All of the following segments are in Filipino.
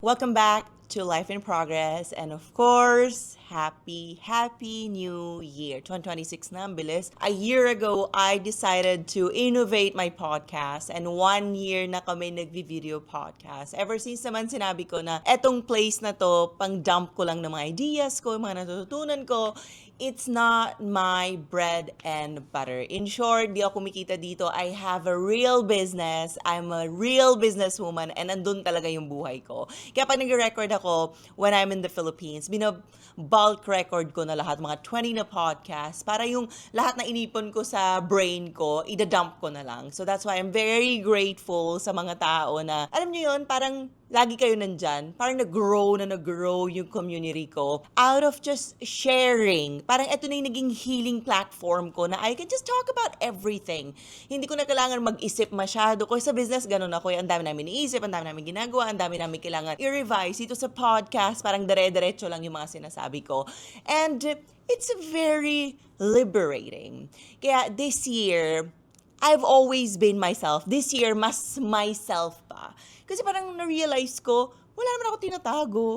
Welcome back to Life in Progress, and of course, happy New Year. 2026 na, ang bilis. A year ago, I decided to innovate my podcast, and 1 year na kami nagvi-video podcast. Ever since naman sinabi ko na etong place na to, pang dump ko lang ng mga ideas ko, mga natututunan ko, it's not my bread and butter. In short, di ako kumikita dito. I have a real business. I'm a real businesswoman and andun talaga yung buhay ko. Kaya pag nag-record ako when I'm in the Philippines, bulk record ko na lahat, mga 20 na podcast, para yung lahat na inipon ko sa brain ko, idadump ko na lang. So that's why I'm very grateful sa mga tao na, alam nyo yun, parang lagi kayo nandyan. Parang nag-grow yung community ko out of just sharing. Parang ito na yung naging healing platform ko na I can just talk about everything. Hindi ko na kailangan mag-isip masyado. Kasi sa business, ganun ako. Ang dami namin iisip, ang dami namin ginagawa, ang dami namin kailangan i-revise. Dito sa podcast, parang dire-diretso lang yung mga sinasabi ko. And it's very liberating. Kaya this year, I've always been myself. This year, mas myself pa. Kasi parang na-realize ko, wala naman ako tinatago.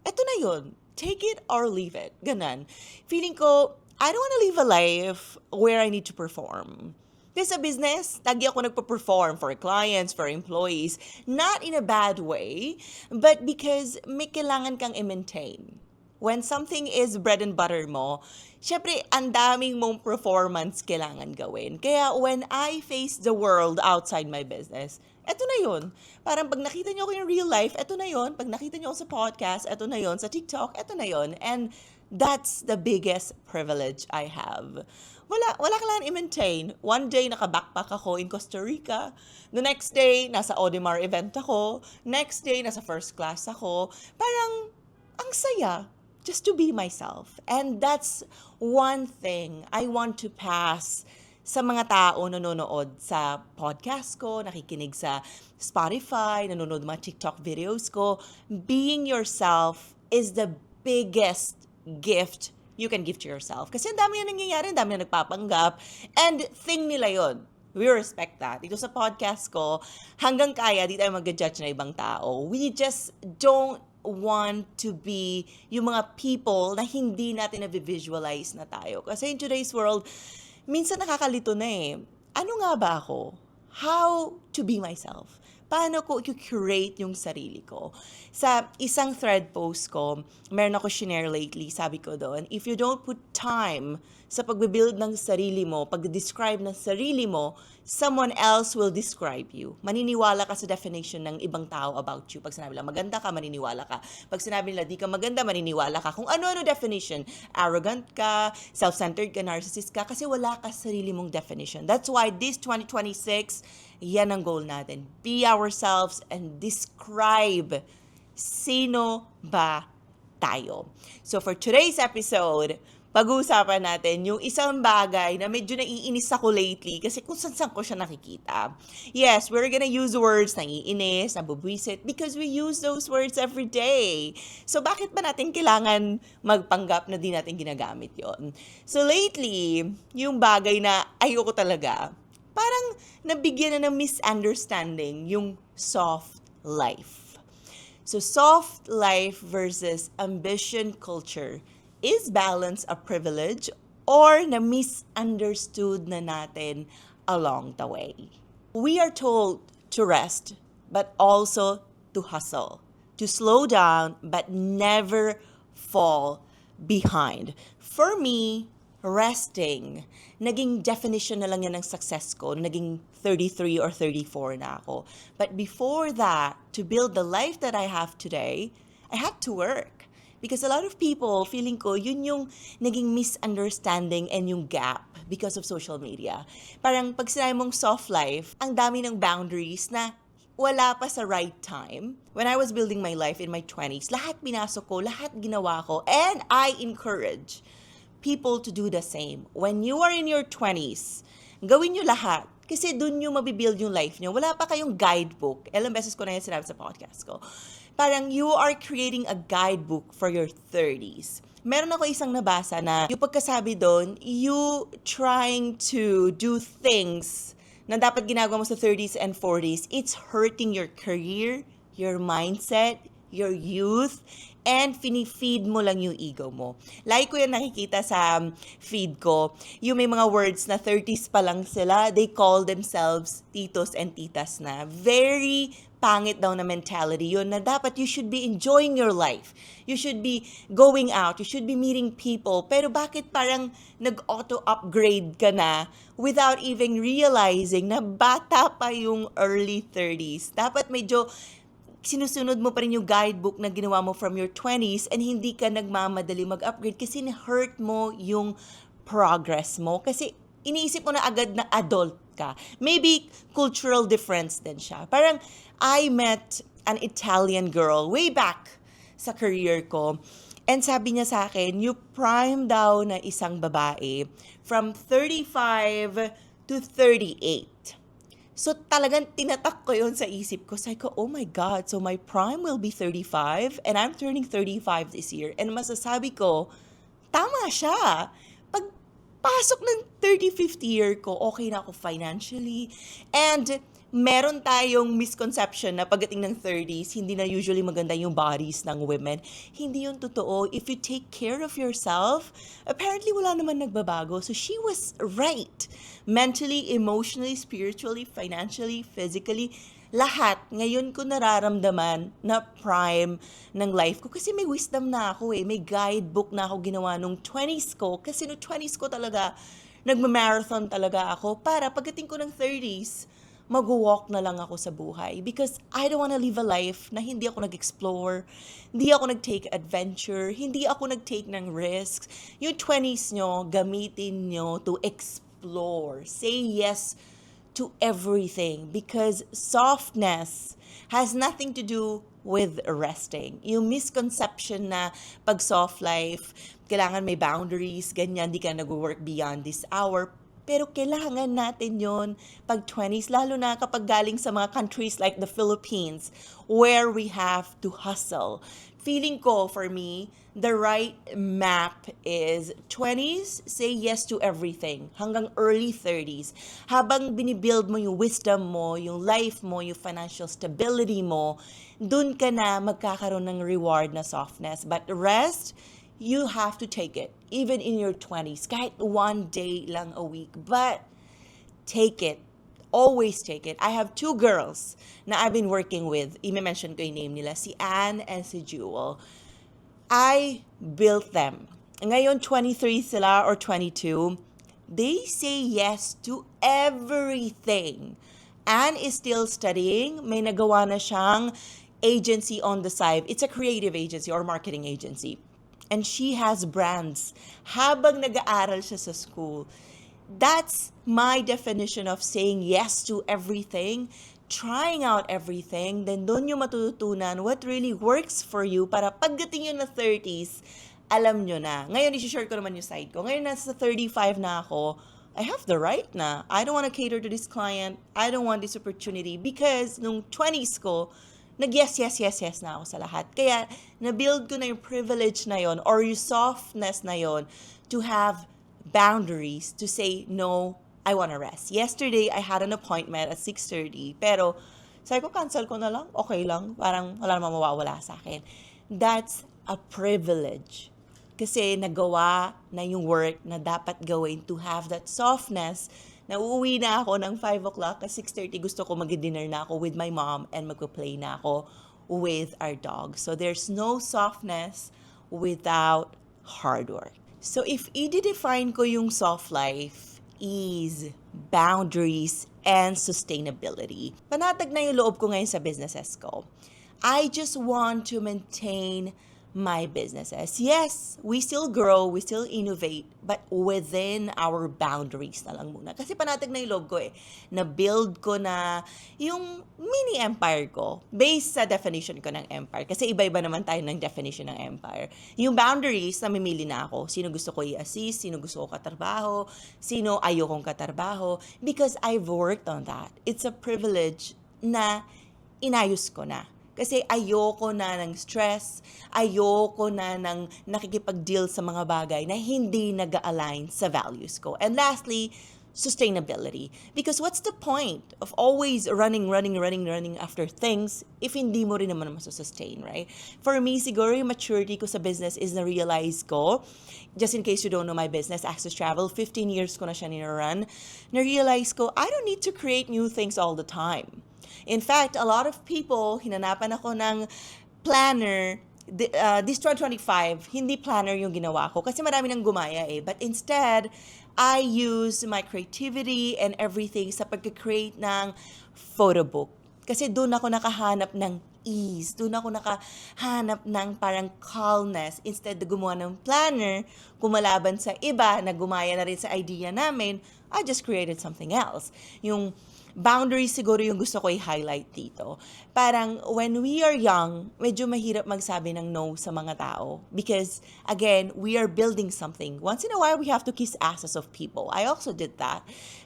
Eto na yun. Take it or leave it. Ganon. Feeling ko, I don't want to live a life where I need to perform. Kasi sa business, lagi ako nagpa-perform for clients, for employees. Not in a bad way, but because may kailangan kang i-maintain. When something is bread and butter mo, syempre, ang daming mong performance kailangan gawin. Kaya when I face the world outside my business, eto na yun. Parang pag nakita niyo ako in real life, eto na yun. Pag nakita niyo ako sa podcast, eto na yun. Sa TikTok, eto na yun. And that's the biggest privilege I have. Wala kailangan i-maintain. One day, naka-backpack ako in Costa Rica. The next day, nasa Audemars event ako. Next day, nasa first class ako. Parang, ang saya. Just to be myself. And that's one thing I want to pass sa mga tao nanonood sa podcast ko, nakikinig sa Spotify, nanonood mga TikTok videos ko. Being yourself is the biggest gift you can give to yourself. Kasi ang dami na nangyayari, ang dami na nagpapanggap. And thing nila yon. We respect that. Dito sa podcast ko, hanggang kaya, di tayo mag-judge na ibang tao. We just don't want to be yung mga people na hindi natin na-visualize na tayo. Kasi in today's world, minsan nakakalito na eh. Ano nga ba ako? How to be myself? Paano ko i-curate yung sarili ko? Sa isang thread post ko, meron ako shinare lately, sabi ko doon, if you don't put time sa pagbibuild ng sarili mo, pag-describe ng sarili mo, someone else will describe you. Maniniwala ka sa definition ng ibang tao about you. Pag sinabi nila maganda ka, maniniwala ka. Pag sinabi nila di ka maganda, maniniwala ka. Kung ano-ano definition, arrogant ka, self-centered ka, narcissist ka, kasi wala ka sa sarili mong definition. That's why this 2026, yan ang goal natin. Be ourselves and describe sino ba tayo. So for today's episode, pag-uusapan natin yung isang bagay na medyo naiinis ako lately kasi kung saan ko siya nakikita. Yes, we're gonna use words na iinis, nabubwisit, because we use those words every day. So bakit ba natin kailangan magpanggap na di natin ginagamit yon? So lately, yung bagay na ayoko talaga, parang nabigyan na ng misunderstanding yung soft life. So soft life versus ambition culture. Is balance a privilege or na misunderstood na natin along the way? We are told to rest, but also to hustle, to slow down, but never fall behind. For me, resting, naging definition na lang yan ng success ko, naging 33 or 34 na ako. But before that, to build the life that I have today, I had to work. Because a lot of people, feeling ko, yun yung naging misunderstanding and yung gap because of social media. Parang pag sinabi mong soft life, ang dami ng boundaries na wala pa sa right time. When I was building my life in my 20s, lahat pinasok ko, lahat ginawa ko, and I encourage people to do the same. When you are in your 20s, gawin nyo lahat. Kasi dun yung mabibuild yung life nyo. Wala pa kayong guidebook. Ilang beses ko na yan sinabi sa podcast ko. Parang you are creating a guidebook for your 30s. Meron ako isang nabasa na yung pagkasabi doon, you trying to do things na dapat ginagawa mo sa 30s and 40s, it's hurting your career, your mindset, your youth, and feed mo lang yung ego mo. Like ko yung nakikita sa feed ko, yung may mga words na 30s pa lang sila, they call themselves titos and titas na. Very pangit daw na mentality yun na dapat you should be enjoying your life. You should be going out. You should be meeting people. Pero bakit parang nag-auto-upgrade ka na without even realizing na bata pa yung early 30s? Dapat medyo sinusunod mo pa rin yung guidebook na ginawa mo from your 20s and hindi ka nagmamadali mag-upgrade kasi na-hurt mo yung progress mo. Kasi iniisip mo na agad na adult ka. Maybe cultural difference din siya. Parang I met an Italian girl way back sa career ko. And sabi niya sa akin, you prime daw na isang babae from 35 to 38. So talagang tinatak ko yun sa isip ko. Sabi ko, oh my God, so my prime will be 35 and I'm turning 35 this year. And masasabi ko, tama siya. Pag pasok ng 30-50 year ko, okay na ako financially. And meron tayong misconception na pagdating ng 30s, hindi na usually maganda yung bodies ng women. Hindi yun totoo. If you take care of yourself, apparently wala naman nagbabago. So she was right. Mentally, emotionally, spiritually, financially, physically, lahat. Ngayon ko nararamdaman na prime ng life ko. Kasi may wisdom na ako eh. May guidebook na ako ginawa nung 20s ko. Kasi nung 20s ko talaga, nagma-marathon talaga ako para pagdating ko ng 30s, mag-walk na lang ako sa buhay. Because I don't wanna live a life na hindi ako nag-explore, hindi ako nag-take adventure, hindi ako nag-take ng risks. Yung 20s nyo, gamitin nyo to explore. Say yes to everything because softness has nothing to do with resting. Yung misconception na pag soft life, kailangan may boundaries, ganyan, di ka nag-work beyond this hour. Pero kailangan natin yon pag 20s, lalo na kapag galing sa mga countries like the Philippines where we have to hustle. Feeling ko, for me, the right map is 20s, say yes to everything, hanggang early 30s. Habang binibuild mo yung wisdom mo, yung life mo, yung financial stability mo, dun ka na magkakaroon ng reward na softness. But rest, you have to take it, even in your 20s, kahit one day lang a week. But take it. Always take it. I have two girls na I've been working with. I-mention ko yung name nila, si Anne and si Jewel. I built them. Ngayon, 23 sila or 22. They say yes to everything. Anne is still studying. May nagawa na siyang agency on the side. It's a creative agency or marketing agency. And she has brands habang nag-aaral siya sa school. That's my definition of saying yes to everything, trying out everything, then doon yung matututunan what really works for you para pagdating yun na 30s, alam nyo na. Ngayon, isi-share ko naman yung side ko. Ngayon, nasa 35 na ako, I have the right na. I don't want to cater to this client. I don't want this opportunity because nung 20s ko, nag-yes na ako sa lahat. Kaya, na-build ko na yung privilege na yon or yung softness na yon to have boundaries to say, no, I wanna rest. Yesterday, I had an appointment at 6:30, pero sabi ko, cancel ko na lang, okay lang, parang wala namang mawawala sa akin. That's a privilege. Kasi nagawa na yung work na dapat gawin to have that softness. Nauuwi na ako ng 5 o'clock at 6:30 gusto ko mag-dinner na ako with my mom and magpa-play na ako with our dog. So there's no softness without hard work. So if i-define ko yung soft life, ease, boundaries, and sustainability, panatag na yung loob ko ngayon sa businesses ko. I just want to maintain my businesses. Yes, we still grow, we still innovate, but within our boundaries na lang muna. Kasi panatag na yung loob ko eh. Na-build ko na yung mini empire ko based sa definition ko ng empire. Kasi iba-iba naman tayo ng definition ng empire. Yung boundaries, namimili na ako. Sino gusto ko i-assist, sino gusto ko katrabaho, sino ayokong katrabaho. Because I've worked on that. It's a privilege na inayos ko na. Kasi ayoko na ng stress, ayoko na ng nakikipag-deal sa mga bagay na hindi nag-align sa values ko. And lastly, sustainability. Because what's the point of always running after things if hindi mo rin naman masusustain, right? For me, siguro yung maturity ko sa business is na-realize ko, just in case you don't know my business, Access Travel, 15 years ko na siya nirun, na-realize ko, I don't need to create new things all the time. In fact, a lot of people, hinanapan ako ng planner. This 2025, hindi planner yung ginawa ko kasi marami nang gumaya eh. But instead, I use my creativity and everything sa pag-create ng photo book. Kasi doon ako nakahanap ng ease. Doon ako nakahanap ng parang calmness. Instead na gumawa ng planner, kumalaban sa iba na gumaya na rin sa idea namin, I just created something else. Yung boundaries siguro yung gusto ko i-highlight dito. Parang when we are young, medyo mahirap magsabi ng no sa mga tao. Because, again, we are building something. Once in a while, we have to kiss asses of people. I also did that.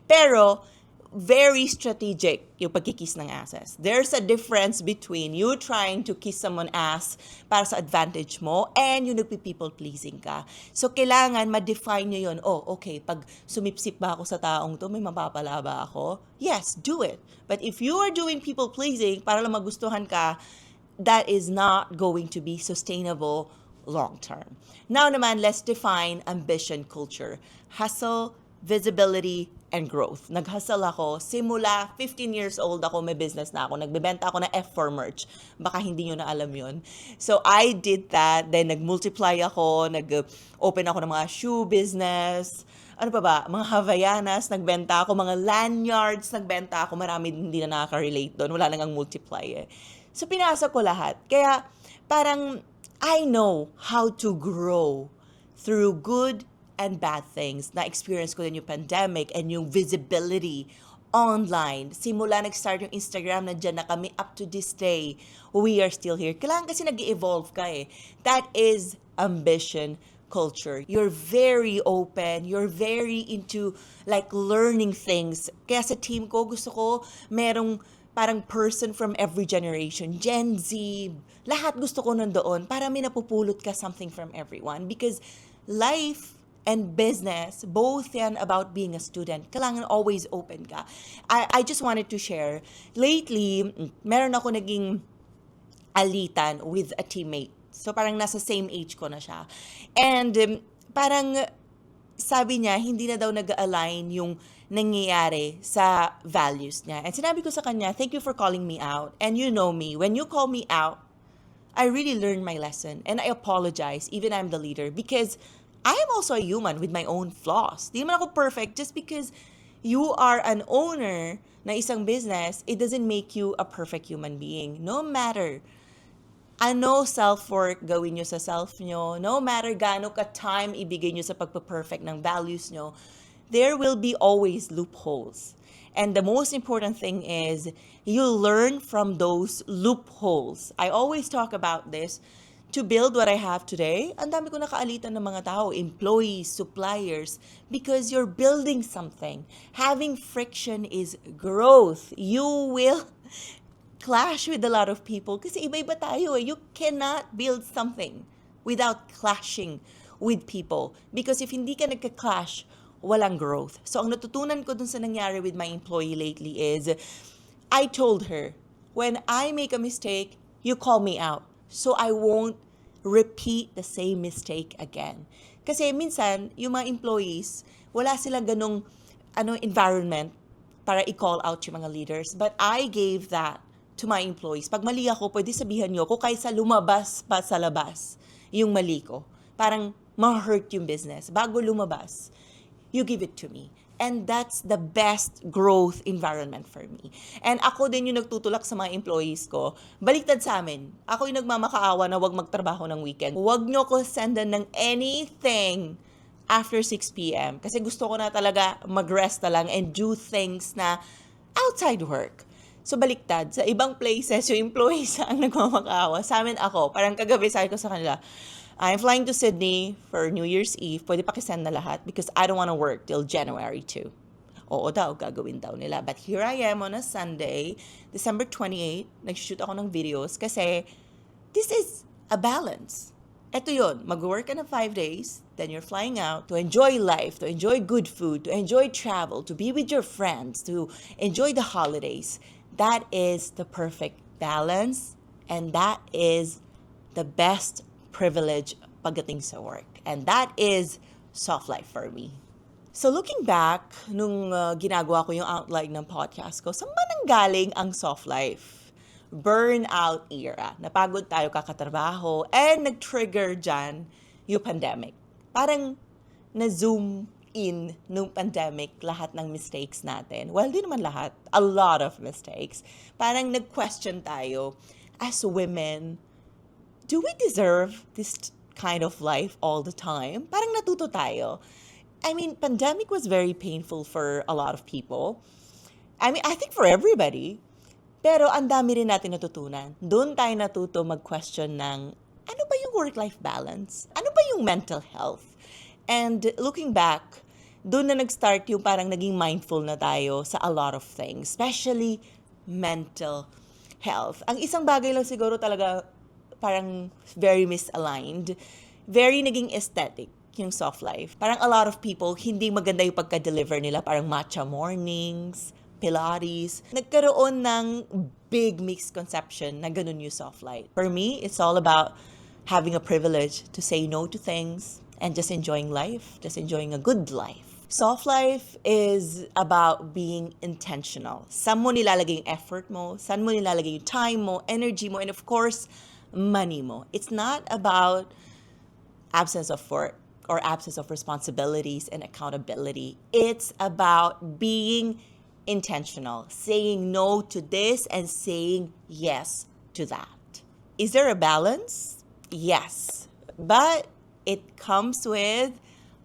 Pero, very strategic yung pagkikiss ng asses. There's a difference between you trying to kiss someone ass para sa advantage mo and yung nagpi-people pleasing ka. So, kailangan ma-define nyo yun. Oh, okay, pag sumipsip ba ako sa taong to, may mapapala ba ako? Yes, do it. But if you are doing people pleasing para lang magustuhan ka, that is not going to be sustainable long term. Now naman, let's define ambition culture. Hustle, visibility, and growth. Nag-hustle ako. Simula 15 years old ako, may business na ako. Nagbebenta ako ng F4 merch. Baka hindi nyo na alam yun. So, I did that. Then, nag-multiply ako. Nag-open ako ng mga shoe business. Ano pa ba? Mga Havaianas, nagbenta ako. Mga lanyards, nagbenta ako. Marami hindi na nakaka-relate doon. Wala nang multiply eh. So, pinasa ko lahat. Kaya, parang, I know how to grow through good and bad things. Na-experience ko din yung pandemic and yung visibility online. Simula nag-start yung Instagram, nandiyan na kami up to this day. We are still here. Kailangan kasi nag-evolve ka eh. That is ambition culture. You're very open. You're very into like learning things. Kaya sa team ko, gusto ko merong parang person from every generation. Gen Z, lahat gusto ko nandoon para may napupulot ka something from everyone. Because life and business, both yan about being a student. Kailangan always open ka. I just wanted to share. Lately, meron ako naging alitan with a teammate. So parang nasa same age ko na siya. And parang sabi niya, hindi na daw nag-align yung nangyayari sa values niya. And sinabi ko sa kanya, thank you for calling me out. And you know me, when you call me out, I really learned my lesson. And I apologize, even I'm the leader. Because I am also a human with my own flaws. Di naman ako perfect. Just because you are an owner na isang business, it doesn't make you a perfect human being. No matter ano self-work gawin nyo sa self nyo, no matter gaano ka-time ibigay nyo sa pagpa-perfect ng values nyo, there will be always loopholes. And the most important thing is you learn from those loopholes. I always talk about this. To build what I have today, ang dami ko nakaalitan ng mga tao, employees, suppliers, because you're building something. Having friction is growth. You will clash with a lot of people kasi iba-iba tayo eh. You cannot build something without clashing with people. Because if hindi ka nagka-clash, walang growth. So ang natutunan ko dun sa nangyari with my employee lately is, I told her, when I make a mistake, you call me out. So I won't repeat the same mistake again. Kasi minsan, yung mga employees, wala silang ganong environment para i-call out yung mga leaders. But I gave that to my employees. Pag mali ako, pwede sabihan nyo ako kaysa lumabas pa sa labas yung mali ko. Parang ma-hurt yung business. Bago lumabas, you give it to me. And that's the best growth environment for me. And ako din yung nagtutulak sa mga employees ko. Baliktad sa amin. Ako yung nagmamakaawa na wag magtrabaho ng weekend. Wag nyo ko sendan ng anything after 6 p.m. Kasi gusto ko na talaga mag-rest na lang and do things na outside work. So baliktad, sa ibang places, yung employees ang nagmamakaawa. Sa amin ako, parang kagabi sabi ko sa kanila, I'm flying to Sydney for New Year's Eve. Pwede pakisend na lahat because I don't want to work till January 2. Oo daw, gagawin daw nila. But here I am on a Sunday, December 28. Nag-shoot ako ng videos kasi this is a balance. Eto yun, mag-work ka na 5 days, then you're flying out to enjoy life, to enjoy good food, to enjoy travel, to be with your friends, to enjoy the holidays. That is the perfect balance, and that is the best privilege pagdating sa work. And that is soft life for me. So looking back, nung ginagawa ko yung outline ng podcast ko, saan ba nanggaling ang soft life? Burnout era. Napagod tayo kakatrabaho and nag-trigger dyan yung pandemic. Parang na-zoom in nung pandemic lahat ng mistakes natin. Well, di naman lahat. A lot of mistakes. Parang nag-question tayo as women, do we deserve this kind of life all the time? Parang natuto tayo. I mean, pandemic was very painful for a lot of people. I think for everybody. Pero ang dami rin natin natutunan. Doon tayo natuto mag-question ng, ano ba yung work-life balance? Ano ba yung mental health? And looking back, doon na nag-start yung parang naging mindful na tayo sa a lot of things, especially mental health. Ang isang bagay lang siguro talaga parang very misaligned, very naging aesthetic yung soft life. Parang a lot of people, hindi maganda yung pagka-deliver nila, parang matcha mornings, Pilates. Nagkaroon ng big misconception na ganun yung soft life. For me, it's all about having a privilege to say no to things and just enjoying life, just enjoying a good life. Soft life is about being intentional. Saan mo nilalagay yung effort mo, saan mo nilalagay yung time mo, energy mo, and of course, money mo. It's not about absence of work or absence of responsibilities and accountability. It's about being intentional, saying no to this and saying yes to that. Is there a balance? Yes. But it comes with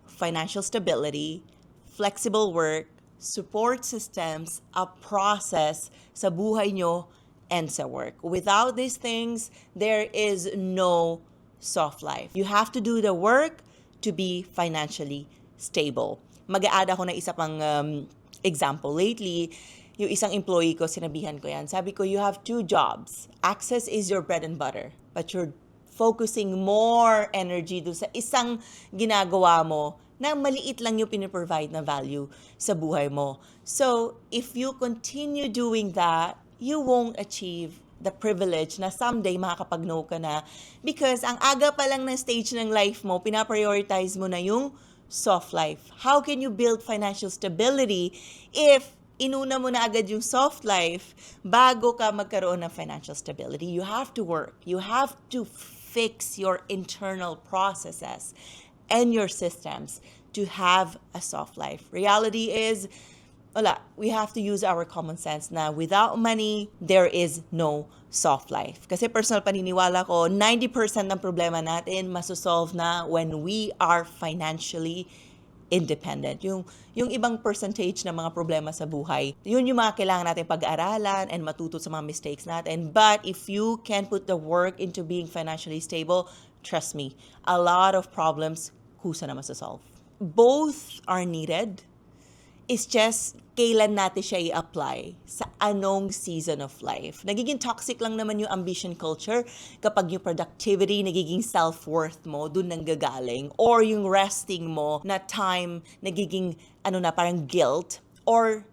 financial stability, flexible work, support systems, a process sa buhay nyo and sa work. Without these things, there is no soft life. You have to do the work to be financially stable. Mag-a-add ako ng isa pang example. Lately, yung isang employee ko, sinabihan ko yan. Sabi ko, you have 2 jobs. Access is your bread and butter. But you're focusing more energy dun sa isang ginagawa mo na maliit lang yung piniprovide na value sa buhay mo. So, if you continue doing that, you won't achieve the privilege na someday makakapag-no ka na because ang aga pa lang ng stage ng life mo, pinaprioritize mo na yung soft life. How can you build financial stability if inuna mo na agad yung soft life bago ka magkaroon ng financial stability? You have to work. You have to fix your internal processes and your systems to have a soft life. Reality is, we have to use our common sense na without money, there is no soft life. Kasi personal paniniwala ko, 90% ng problema natin masosolve na when we are financially independent. Yung ibang percentage ng mga problema sa buhay, yun yung mga kailangan natin pag-aralan and matuto sa mga mistakes natin. But if you can put the work into being financially stable, trust me, a lot of problems kusa na masosolve. Both are needed. It's just kailan natin siya i-apply sa anong season of life. Nagiging toxic lang naman yung ambition culture kapag yung productivity, nagiging self-worth mo, dun nang gagaling. Or yung resting mo na time, nagiging parang guilt. Or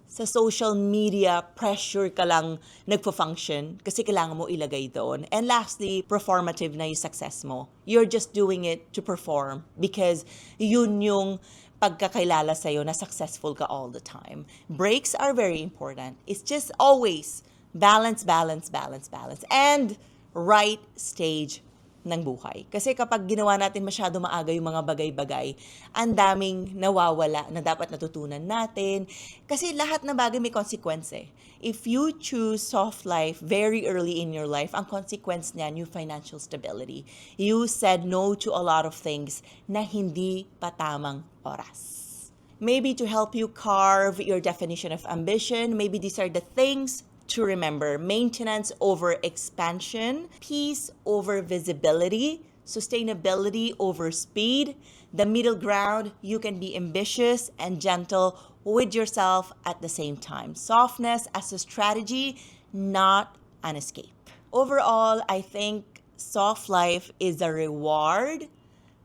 sa social media, pressure ka lang nagpo-function kasi kailangan mo ilagay doon. And lastly, performative na yung success mo. You're just doing it to perform because yun yung pagkakailala sa'yo na successful ka all the time. Breaks are very important. It's just always balance, balance, balance, balance. And right stage ng buhay. Kasi kapag ginawa natin masyado maaga yung mga bagay-bagay, ang daming nawawala na dapat natutunan natin. Kasi lahat na bagay may consequence eh. If you choose soft life very early in your life, ang consequence niyan yung financial stability. You said no to a lot of things na hindi pa tamang oras. Maybe to help you carve your definition of ambition, maybe these are the things to remember: maintenance over expansion, peace over visibility, sustainability over speed, the middle ground. You can be ambitious and gentle with yourself at the same time. Softness as a strategy, not an escape. Overall, I think soft life is a reward,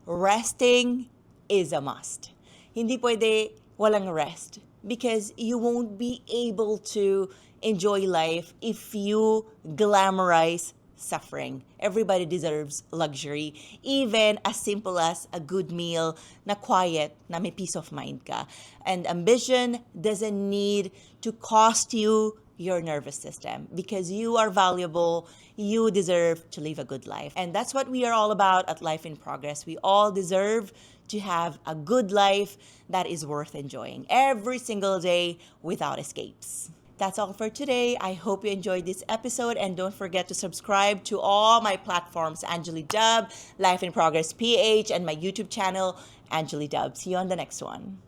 resting is a must. Hindi pwede walang rest because you won't be able to enjoy life if you glamorize suffering. Everybody deserves luxury, even as simple as a good meal na quiet, na may peace of mind ka. And ambition doesn't need to cost you your nervous system because you are valuable. You deserve to live a good life. And that's what we are all about at Life in Progress. We all deserve to have a good life that is worth enjoying every single day without escapes. That's all for today. I hope you enjoyed this episode and don't forget to subscribe to all my platforms, Angeli Dub, Life in Progress PH, and my YouTube channel, Angeli Dub. See you on the next one.